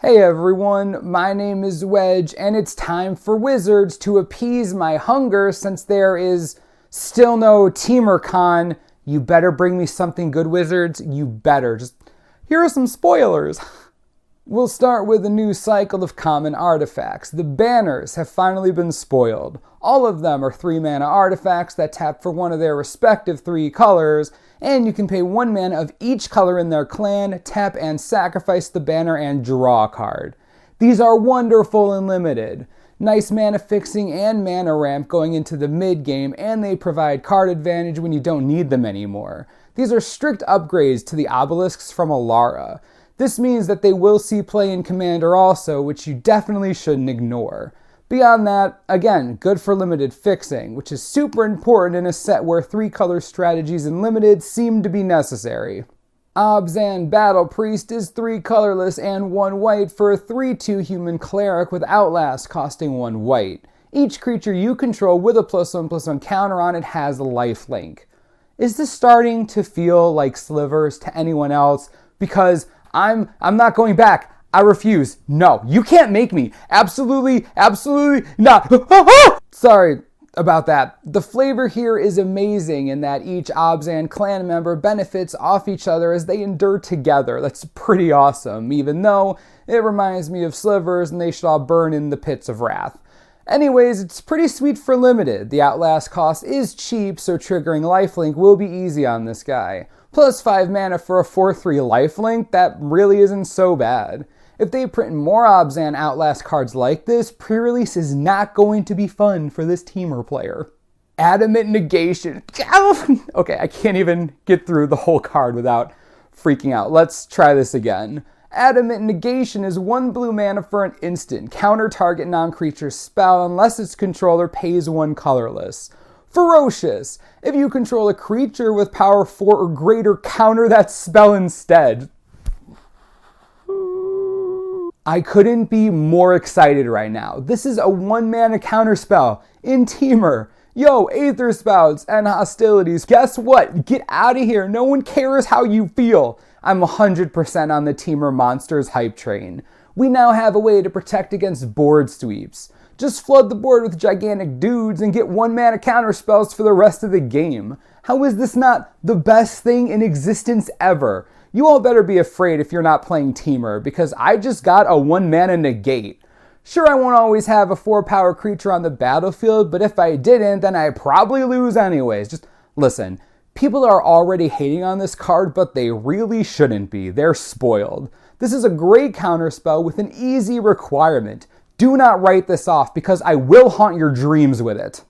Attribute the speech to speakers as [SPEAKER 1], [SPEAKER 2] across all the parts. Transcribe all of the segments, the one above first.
[SPEAKER 1] Hey everyone, my name is Wedge, and it's time for Wizards to appease my hunger since there is still no TeamerCon. You better bring me something good, Wizards. You better. Just here are some spoilers. We'll start with a new cycle of common artifacts. The banners have finally been spoiled. All of them are 3-mana artifacts that tap for one of their respective 3 colors, and you can pay 1 mana of each color in their clan, tap and sacrifice the banner and draw a card. These are wonderful and limited. Nice mana fixing and mana ramp going into the mid game, and they provide card advantage when you don't need them anymore. These are strict upgrades to the obelisks from Alara. This means that they will see play in Commander also, which you definitely shouldn't ignore. Beyond that, again, good for limited fixing, which is super important in a set where 3-color strategies in limited seem to be necessary. Abzan Battle Priest is 3 colorless and 1 white for a 3/2 human cleric with Outlast costing 1 white. Each creature you control with a +1/+1 counter on it has lifelink. Is this starting to feel like slivers to anyone else? Because I'm not going back. I refuse. No, you can't make me. Absolutely not. Sorry about that. The flavor here is amazing in that each Abzan clan member benefits off each other as they endure together. That's pretty awesome, even though it reminds me of slivers and they should all burn in the pits of wrath. Anyways, it's pretty sweet for limited. The Outlast cost is cheap, so triggering lifelink will be easy on this guy. Plus 5 mana for a 4/3 lifelink, that really isn't so bad. If they print more Abzan Outlast cards like this, pre-release is not going to be fun for this teamer player. Adamant Negation. Okay, I can't even get through the whole card without freaking out. Let's try this again. Adamant Negation is 1 blue mana for an instant. Counter target non-creature spell unless its controller pays 1 colorless. Ferocious. If you control a creature with power 4 or greater, counter that spell instead. I couldn't be more excited right now. This is a 1 mana counter spell in Teamer. Yo, Aether Spouts and Hostilities, guess what? Get out of here. No one cares how you feel. I'm 100% on the Teamer Monsters hype train. We now have a way to protect against board sweeps. Just flood the board with gigantic dudes and get 1 mana counter spells for the rest of the game. How is this not the best thing in existence ever? You all better be afraid if you're not playing Teamer, because I just got a 1 mana negate. Sure, I won't always have a 4-power creature on the battlefield, but if I didn't, then I'd probably lose anyways. Just listen, people are already hating on this card, but they really shouldn't be. They're spoiled. This is a great counterspell with an easy requirement. Do not write this off, because I will haunt your dreams with it.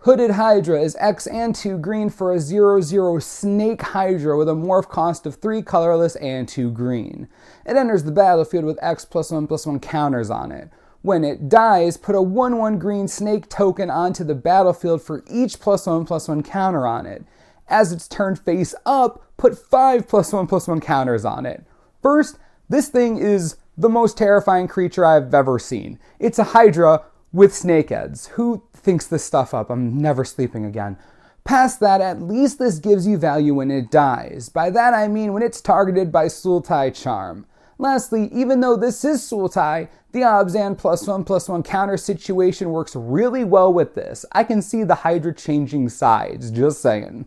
[SPEAKER 1] Hooded Hydra is X and 2 green for a 0/0 Snake Hydra with a morph cost of 3 colorless and 2 green. It enters the battlefield with X +1/+1 counters on it. When it dies, put a 1/1 green snake token onto the battlefield for each +1/+1 counter on it. As it's turned face up, put 5 +1/+1 counters on it. First, this thing is the most terrifying creature I've ever seen. It's a Hydra with snake heads. Who thinks this stuff up? I'm never sleeping again. Past that, at least this gives you value when it dies. By that I mean when it's targeted by Jeskai Charm. Lastly, even though this is Sultai, the Abzan +1/+1 counter situation works really well with this. I can see the Hydra changing sides, just saying.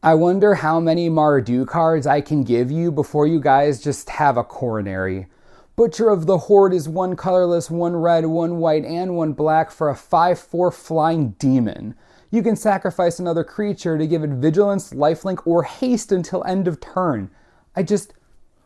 [SPEAKER 1] I wonder how many Mardu cards I can give you before you guys just have a coronary. Butcher of the Horde is 1 colorless, 1 red, 1 white, and 1 black for a 5/4 flying demon. You can sacrifice another creature to give it vigilance, lifelink, or haste until end of turn.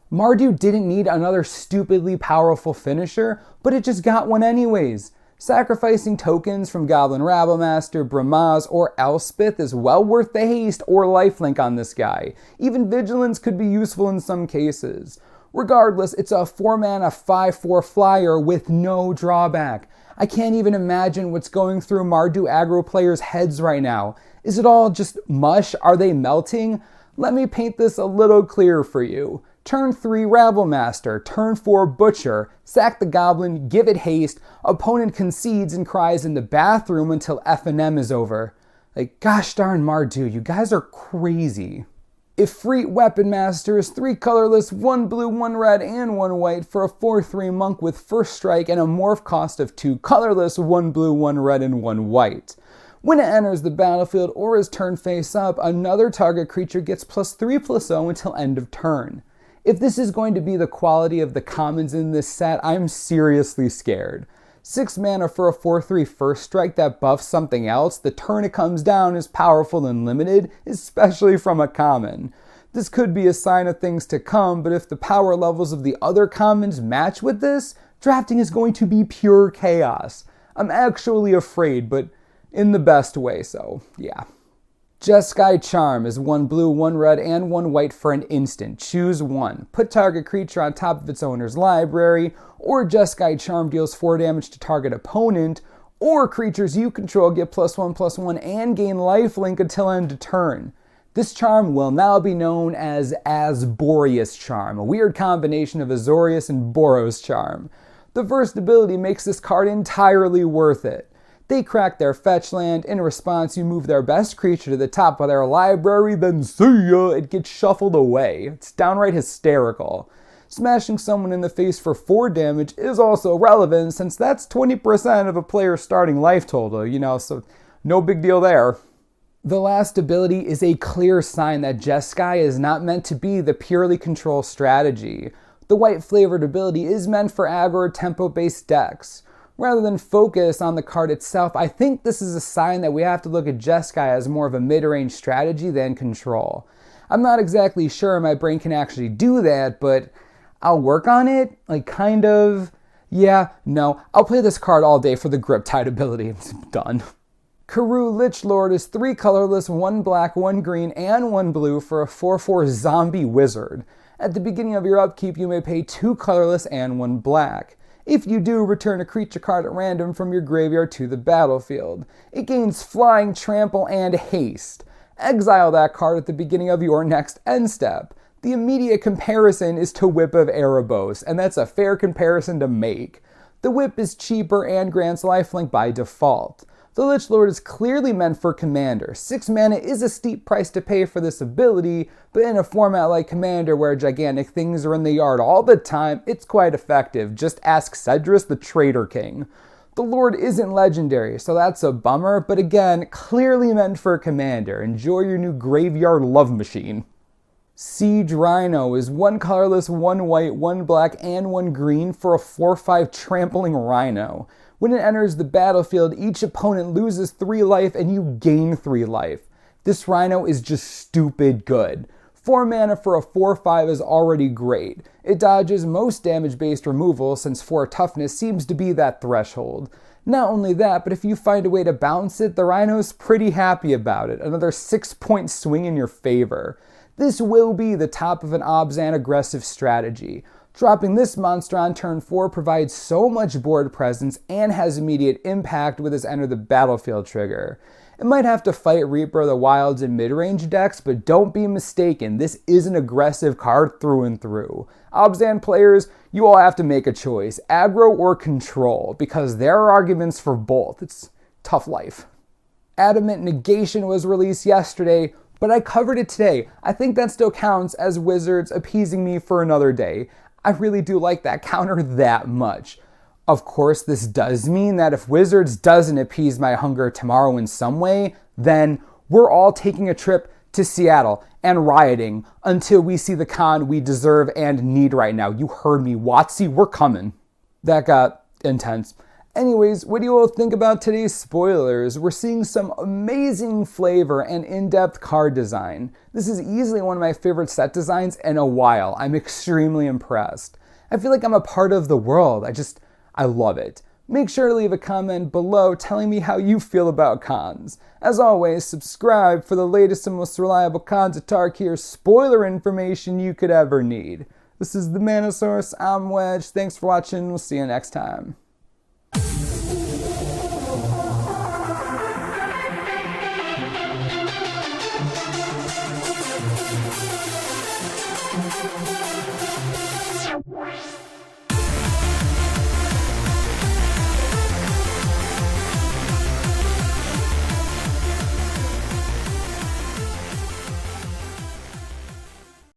[SPEAKER 1] Mardu didn't need another stupidly powerful finisher, but it just got one anyways. Sacrificing tokens from Goblin Rabblemaster, Bramaz, or Elspeth is well worth the haste or lifelink on this guy. Even vigilance could be useful in some cases. Regardless, it's a 4 mana 5/4 flyer with no drawback. I can't even imagine what's going through Mardu aggro players' heads right now. Is it all just mush? Are they melting? Let me paint this a little clearer for you. Turn 3 Rabblemaster, turn 4 Butcher, sack the Goblin, give it haste, opponent concedes and cries in the bathroom until F&M is over. Like, gosh darn Mardu, you guys are crazy. Ifrit Weapon Master is 3 colorless, 1 blue, 1 red, and 1 white for a 4/3 monk with first strike and a morph cost of 2 colorless, 1 blue, 1 red, and 1 white. When it enters the battlefield or is turned face up, another target creature gets +3/+0 until end of turn. If this is going to be the quality of the commons in this set, I'm seriously scared. 6 mana for a 4/3 first strike that buffs something else, the turn it comes down is powerful and limited, especially from a common. This could be a sign of things to come, but if the power levels of the other commons match with this, drafting is going to be pure chaos. I'm actually afraid, but in the best way, so yeah. Jeskai Charm is 1 blue, 1 red, and 1 white for an instant. Choose one. Put target creature on top of its owner's library, or Jeskai Charm deals 4 damage to target opponent, or creatures you control get +1/+1 and gain lifelink until end of turn. This charm will now be known as Boreas Charm, a weird combination of Azorius and Boros Charm. The first ability makes this card entirely worth it. They crack their fetch land, in response you move their best creature to the top of their library, then see ya, it gets shuffled away. It's downright hysterical. Smashing someone in the face for 4 damage is also relevant since that's 20% of a player's starting life total, so no big deal there. The last ability is a clear sign that Jeskai is not meant to be the purely control strategy. The white flavored ability is meant for aggro or tempo-based decks. Rather than focus on the card itself, I think this is a sign that we have to look at Jeskai as more of a mid-range strategy than control. I'm not exactly sure my brain can actually do that, but I'll work on it, kind of. Yeah, no, I'll play this card all day for the Griptide ability. It's done. Kuru Lich Lord is 3 colorless, 1 black, 1 green, and 1 blue for a 4/4 zombie wizard. At the beginning of your upkeep, you may pay 2 colorless and 1 black. If you do, return a creature card at random from your graveyard to the battlefield. It gains flying, trample, and haste. Exile that card at the beginning of your next end step. The immediate comparison is to Whip of Erebos, and that's a fair comparison to make. The Whip is cheaper and grants lifelink by default. The Lich Lord is clearly meant for Commander. 6 mana is a steep price to pay for this ability, but in a format like Commander where gigantic things are in the yard all the time, it's quite effective. Just ask Cedrus the Traitor King. The Lord isn't legendary, so that's a bummer, but again, clearly meant for Commander. Enjoy your new graveyard love machine. Siege Rhino is 1 colorless, 1 white, 1 black, and 1 green for a 4/5 trampling Rhino. When it enters the battlefield, each opponent loses 3 life and you gain 3 life. This Rhino is just stupid good. 4 mana for a 4/5 is already great. It dodges most damage-based removal since 4 toughness seems to be that threshold. Not only that, but if you find a way to bounce it, the Rhino's pretty happy about it. Another 6-point swing in your favor. This will be the top of an Obzan aggressive strategy. Dropping this monster on turn 4 provides so much board presence and has immediate impact with its enter the battlefield trigger. It might have to fight Reaper of the Wilds in mid-range decks, but don't be mistaken, this is an aggressive card through and through. Obzan players, you all have to make a choice, aggro or control, because there are arguments for both. It's tough life. Adamant Negation was released yesterday, but I covered it today. I think that still counts as Wizards appeasing me for another day. I really do like that counter that much. Of course, this does mean that if Wizards doesn't appease my hunger tomorrow in some way, then we're all taking a trip to Seattle and rioting until we see the con we deserve and need right now. You heard me, Watsy, we're coming. That got intense. Anyways, what do you all think about today's spoilers? We're seeing some amazing flavor and in-depth card design. This is easily one of my favorite set designs in a while. I'm extremely impressed. I feel like I'm a part of the world. I love it. Make sure to leave a comment below telling me how you feel about cons. As always, subscribe for the latest and most reliable cons of Tarkir spoiler information you could ever need. This is the Manosaurus, I'm Wedge. Thanks for watching. We'll see you next time.
[SPEAKER 2] What?